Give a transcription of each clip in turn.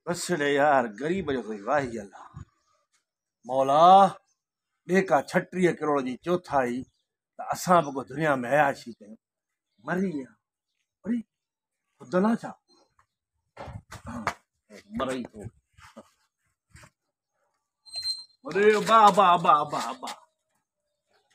बस रे यार गरीब जो कोई वाही अल्लाह मौला ॿिए 36 करोड़ जी चौथाई त असां बि को दुनिया में अयाशी कयूं मरी विया अरे ख़ुदि छा मरई थो अरे बाबा बाबा बा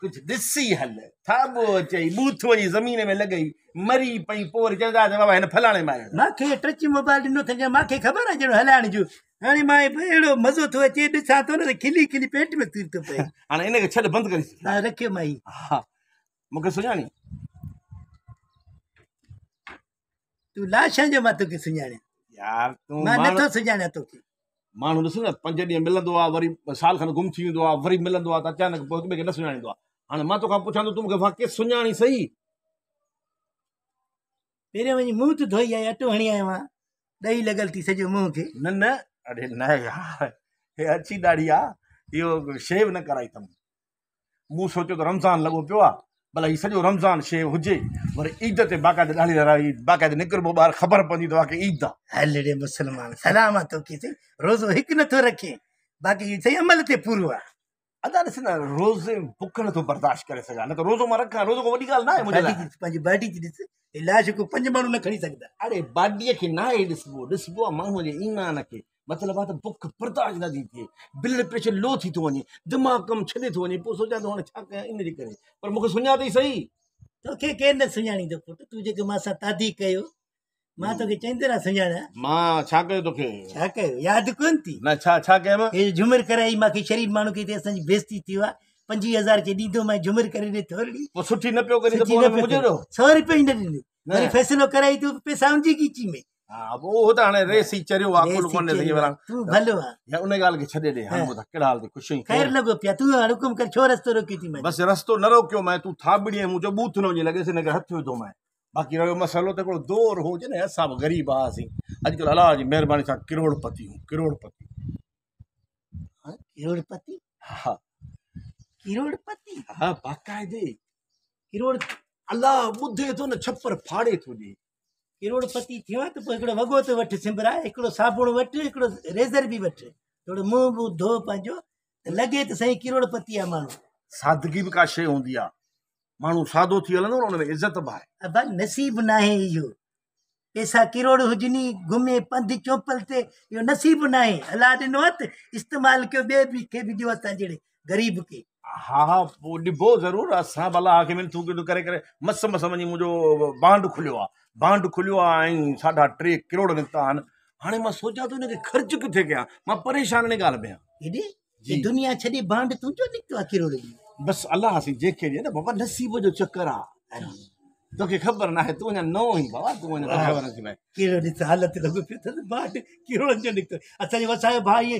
कुछ ॾिसी हल थाबो अचई बूथ वञी ज़मीन में लॻई मरी पई पोइ चवंदा बाबा हिन फलाणे मारियो मूंखे टच मोबाइल ॾिनो अथई मूंखे ख़बर आहे जहिड़ो हलाइण जो हाणे मां अहिड़ो मज़ो थो अचे ॾिसां थो न त खिली खिली पेट में सूर थो पए हाणे इनखे छॾ बंदि करे हा रखियो माई हा मूंखे सुञाणी तूं लाशां जो मां तोखे सुञाणियां यार तूं मां नथो सुञाणियां तोखे माण्हू ॾिस न 5 ॾींहं मिलंदो आहे वरी साल खनि गुम थी वेंदो आहे वरी मिलंदो आहे त अचानक पोइ ॿिए खे न सुञाणींदो आहे हाणे मां तोखां पुछां थो तूं मूंखे वाक़ई सुञाणी सही पहिरियों वञी मुंहुं त धोई आया अटो हणी आयो आहियां ॾही लॻल थी सॼो मुंहुं खे न न अड़े न यार हे अची ॾाढी आहे इहो शेव न कराई अथमि मूं सोचियो त रमज़ान लॻो पियो आहे भला हीउ सॼो रमज़ान शेव हुजे वरी ईद ते बाक़ाइदे ॾाढी लड़ाई बाक़ाइदे निकिरबो ॿाहिरि ख़बर पवंदी त वाक़ई ईद आहे हल रे मुस्लमान सलाम आहे तोखे सही रोज़ो हिकु नथो रखे बाक़ी सही अमल ते पूरो आहे अदा ॾिस न रोज़े बुख नथो बर्दाश्त करे सघां न त रोज़ो मां रखां रोज़ो को वॾी ॻाल्हि न आहे मुंहिंजे लाइ पंहिंजी बॉडी जी ॾिस इलाज को 5 माण्हू न खणी सघंदा अड़े बाडीअ खे न आहे ॾिसबो आहे माण्हूअ जे ईमान खे मतिलबु आहे त बुख बर्दाश्त नथी थिए ब्लड प्रेशर लो थी थो वञे दिमाग़ कमु छॾे थो वञे पोइ सोचां थो हाणे छा कयां इन जे करे पर मूंखे सुञातई सही तोखे केरु न सुञाणींदो पुटु तूं जेको मां सां तादी कयो मां तोखे चङी तरह सुञाणा मां छा कयो तोखे छा कयो यादि कोन थी न छा कयमि हे झुमिर कराई मूंखे शरीफ़ माण्हू खे हिते असांजी बेइज़ती थी आहे 25,000 खे ॾींदो मां झुमिर करे ॾे थोरी पोइ सुठी न पियो करे त पोइ मुंहिंजो 100 रुपया ई न ॾिनी वरी फ़ैसिलो कराई तूं पैसा हुनजी कीची में हा पोइ त हाणे रेस ई चरियो आहे कुल कोन्हे सही वारा तूं भलो आहे या उन ॻाल्हि खे छॾे ॾे हाणे ॿुधा कहिड़ा हाल थी ख़ुशी ख़ैर लॻो पिया तूं हाणे हुकुम कर छो रस्तो रोकियो थी मैं बसि रस्तो न रोकियो मैं तूं थाबड़ी मुंहिंजो बूथ न वञे लॻेसि हिनखे हथु विधो मैं बाक़ी रहियो मसालो त हिकिड़ो दौर हुजे न असां बि ग़रीब हुआसीं अॼुकल्ह अलाह जी महिरबानी सां करोड़पति करोड़पति हा करोड़पति हा बाक़ाइदे करोड़ अलाह ॿुधे थो न छप्पर फाड़े थो ॾे करोड़पति थियो आहे त पोइ हिकिड़ो वॻो थो वठि सिंबराए हिकिड़ो साबुण वठि हिकिड़ो रेज़र बि वठि थोरो मुंहुं वुंहुं धो पंहिंजो त लॻे त सही करोड़पति आहे माण्हू सादगी बि का शइ हूंदी आहे माण्हू सादो थी हलंदो न हुन में इज़त बि आहे भाई नसीब न आहे इहो पैसा करोड़ हुजनी घुमे पंधु चौपल ते इहो नसीब न आहे अलाह ॾिनो आहे त इस्तेमालु कयो ॿिए बि खे बि ॾियो असां जहिड़े ग़रीब खे हा पोइ ॾिबो ज़रूरु असां भला खे मिनथूं करे करे मस वञी मुंहिंजो बांड खुलियो आहे ऐं 3.5 करोड़ निकिता आहिनि हाणे मां सोचां थो हिनखे ख़र्चु किथे कयां मां परेशान इन ॻाल्हि में आहियां हेॾे दुनिया छॾे बांड तुंहिंजो निकितो आहे करोड़ जी बसि अलाह सां जंहिंखे ॾिए न बाबा नसीब जो चकर आहे तोखे ख़बर न आहे तूं अञा नओं ई बाबा तूं अञा ख़बर नथी पए कहिड़ो ॾिस हालत लॻो पियो अथसि बांड करोड़नि जो निकितो असांजो असांजो भाउ इहे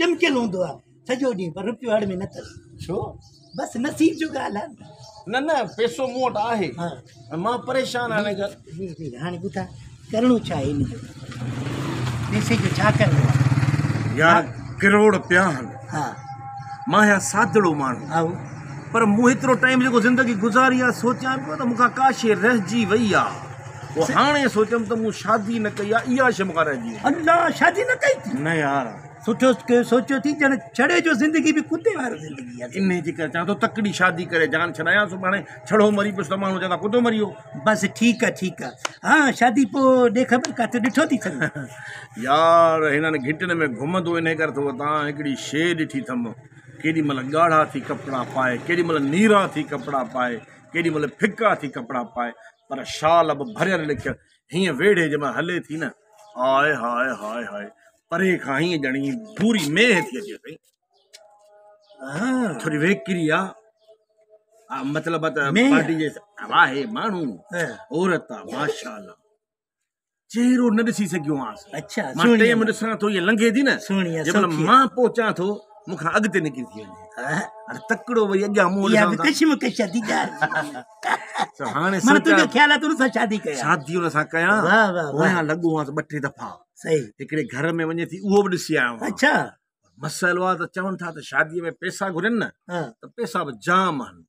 चमकियलु हूंदो आहे सॼो ॾींहुं पर रुपियो हड़ में न अथसि छो बसि नसीब जो ॻाल्हि आहे न पैसो मूं वटि आहे मां परेशान आहियां हाणे ॿुधा करिणो छा आहे हिन जो पैसे जो छा करिणो आहे यार करोड़ पिया आहिनि हा मां आहियां सादड़ो माण्हू आऊं पर मूं हेतिरो टाइम जेको ज़िंदगी गुज़ारी आहे सोचां पियो त मूंखां का शइ रहिजी वई आहे पोइ हाणे सोचियमि त मूं शादी न कई आहे इहा शइ मूंखां रहिजी अल्लाह शादी न कई थी न यार सुठो सोचियो थी ॼण छड़े जो ज़िंदगी बि कुते वारो ज़िंदगी आहे इन जे करे चवां थो तकड़ी शादी करे जान छॾायां सुभाणे छड़ो मरी पियुसि त माण्हू चवंदा कुतो मरी वियो बसि ठीकु आहे हा शादी पोइ ॾे ख़बर किथे ॾिठो थी सघे यार हिननि घिटनि में घुमंदो इन करे थो तव्हां हिकिड़ी शइ ॾिठी अथमि केॾी महिल ॻाढ़ा थी कपिड़ा पाए केॾी महिल नीरा थी कपिड़ा पाए केॾी महिल फिका थी कपिड़ा पाए पर शाल बि भरियल लिखियल हीअं वेड़े जंहिंमहिल हले थी न हाय हाय हाय हाय परे खां हीअं ॼणी पूरी मेह थी अचे पई थोरी वेकिरी आहे मतिलबु आहे माण्हू औरत आहे माशाअल्लाह चेहरो न ॾिसी सघियो आहियां अच्छा मां टाइम ॾिसां थो इहा लंघे थी न जंहिंमहिल मां पहुचां थो मूंखां अॻिते निकिरी थी वञे हाणे तकिड़ो वरी अॻियां हाणे ख़्याल आहे तुंहिंसां शादी कयां शादी हुन सां कयां लॻो आहे 2-3 दफ़ा सही हिकिड़े घर में वञे थी उहो बि ॾिसी आयो अच्छा मसइलो आहे त चवनि था त शादीअ में पैसा घुरनि न त पैसा बि जाम आहिनि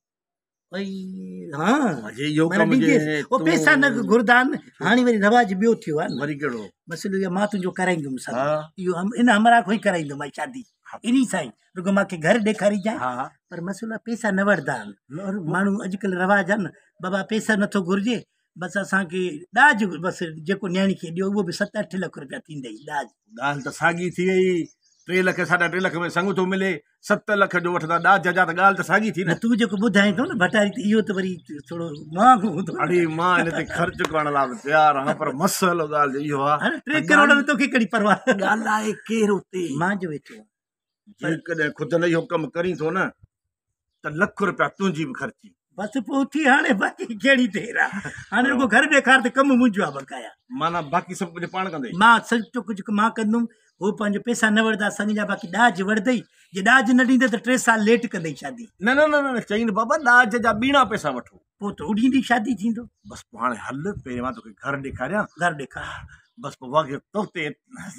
भई हाँ अजय इहो माना कमु ॾिजेसि। जे वो पैसा न घुरदा आहिनि हाणे वरी रवाज ॿियो थियो आहे न वरी कहिड़ो मसइलो इहो मां तुंहिंजो कराईंदुमि सभु हा इहो इन हमरा खां ई कराईंदुमि शादी इन सां ई रुगो मूंखे घर ॾेखारिजांइ हा पर मसइलो आहे पैसा न वठंदा आहिनि माण्हू अॼुकल्ह रवाज आहे न बाबा पैसा नथो घुरिजे बसि असांखे ॾाज बसि जेको न्याणी खे ॾियो उहो बि 7-8 लख रुपया थींदई ॾाज ॻाल्हि त साॻी थी वई 3 लख 3.5 लख में संग थो मिले 7 लख जो वठंदा ॾाज जा त ॻाल्हि त साॻी थी न न तूं जेको ॿुधाए थो न भटारी त इहो त वरी थोरो महांगो हूंदो अड़े मां हिन ते ख़र्च करण लाइ तयारु आहियां पर मसइलो ॻाल्हि इहो आहे हाणे 3 करोड़ में तोखे कहिड़ी परवाह ॻाल्हाए केरु उते मां जो वेठो आहियां जेकॾहिं ख़ुदि न इहो कमु करीं थो न त लख रुपया तुंहिंजी बि ख़र्ची बसि पोइ थी हाणे बाक़ी कहिड़ी देरि आहे हाणे रुगो घर ॾेखार त कमु मुंहिंजो आहे बकाया माना बाक़ी सभु कुझु पाण कंदे मां सचो कुझु मां कंदुमि हू पंहिंजो पैसा न वठंदा संग जा बाक़ी ॾाज वठंदई जे ॾाज न ॾींदे त 3 साल लेट कंदई शादी न न न न चई न बाबा ॾाज जा ॿीणा पैसा वठो पोइ त उॾी ॾींहुं शादी थींदो बसि पोइ हाणे हल पहिरियों मां तोखे घर ॾेखारियां घर ॾेखार बसि पोइ वाक़ई तो ते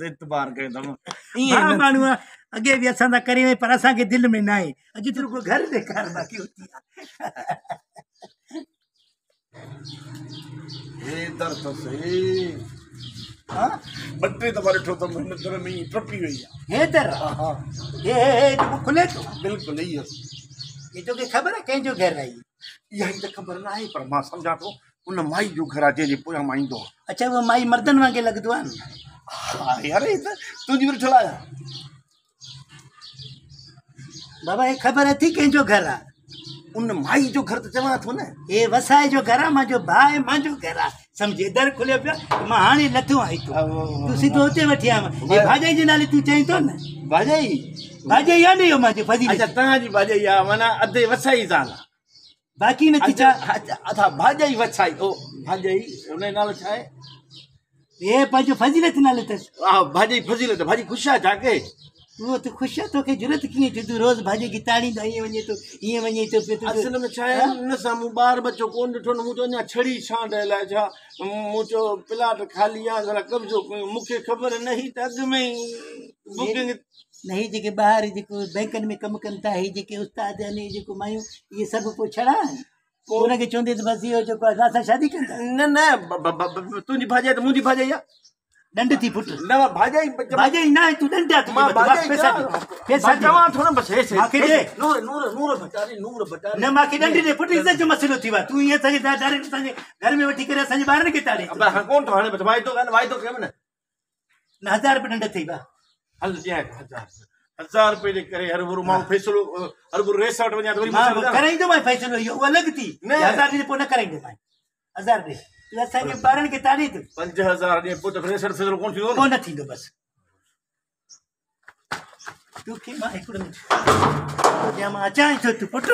एतबार कयो अथमि हा ईअं माण्हू आहे अॻे बि असां था करियूं पर असांखे दिलि में न आहे अॼु त रुगो घर ॾेखार बाक़ी उथी आहे हे दर त सही हा 2-3 दफ़ा ॾिठो त हिन दर में ई टपी वई आहे हे दर हा हे जेको खुले थो बिल्कुलु इहो ये तोखे ख़बर आहे कंहिंजो घर आहे इहा ई त ख़बर न आहे पर मां सम्झां थो उन माई जो घर आहे जंहिंजे पोयां मां ईंदो आहियां अच्छा उहो माई मर्दनि वांगुरु लॻंदो आहे न हा यार हे त तुंहिंजी बि ॾिठल आहे बाबा हे ख़बर अथई कंहिंजो घर आहे उन माई जो घर त चवां थो न हे वसाए जो घर आहे मुंहिंजो भाउ आहे मुंहिंजो घर आहे सम्झे दर खुलियो पियो मां हाणे लथो आहीं तूं सिधो हुते वठी आयमि हे भाॼाई जे नाले तूं चईं थो न भाॼाई भाॼाई आहे न इहो मुंहिंजो फज़ील अच्छा तव्हांजी भाॼाई आहे माना अधे वसाई ज़ाल आहे बाक़ी नथी छा अच्छा भाॼाई वसाई ओ भाॼाई हुन जो नालो छा आहे हे पंहिंजो फज़ीलत नाले अथसि हा भाॼाई फज़ीलत भाॼी ख़ुशि आहे छा के उहो त ख़ुशि आहे तोखे ज़रूरत कीअं थी तूं रोज़ु भाॼी खे ताड़ींदो ईअं वञे थो ईअं वञे थो पियो असल में छा आहे हिन सां मूं ॿार बच्चो कोन ॾिठो न मूं चयो अञा छड़ी छांड लाइ छा मूं चयो प्लाट ख़ाली आहे ज़रा कब्ज़ो कयूं मूंखे ख़बर न हुई त अॻु में ई बुकिंग न ही जेके ॿाहिरि जेको बैंकनि में कमु कनि था ही जेके उस्ताद आहिनि जेको मायूं इहे सभु पोइ छड़ा आहिनि पोइ हुनखे चवंदे त बसि इहो जेको आहे असां शादी कंदा न न तुंहिंजी भाॼाई त मुंहिंजी भाॼाई आहे ॾंड थी पुट न भाॼाई भाॼाई न आहे तूं ॾंड आहे मां भाॼाई पैसा पैसा चवां थो न बसि मूंखे ॾे नूर नूर नूर बटारी नूर बटारी न मूंखे ॾंड ॾे पुट इज़त जो मसइलो थी वियो आहे तूं ईअं असांखे डायरेक्ट असांजे घर में वठी करे असांजे ॿारनि खे ताड़े हाणे कोन थो हाणे बसि वाइदो कयमि न 1000 रुपया ॾंड थी विया हल ॾियां 1000 रुपए जे करे हर भरू माण्हू फ़ैसिलो हर भरू रेसोर्ट वञा त वरी मां कराईंदोमांइ फ़ैसिलो इहो उहो अलॻि थी 1000 ॾे पोइ न कराईंदोमांइ 1000 ॾे तूं असांजे ॿारनि खे ताड़े थो 5000 ॾे पोइ त रेसोर्ट फ़ैसिलो कोन थींदो कोन थींदो बसि तोखे मां हिकिड़ो ॾियां मां अचां थो तूं पुट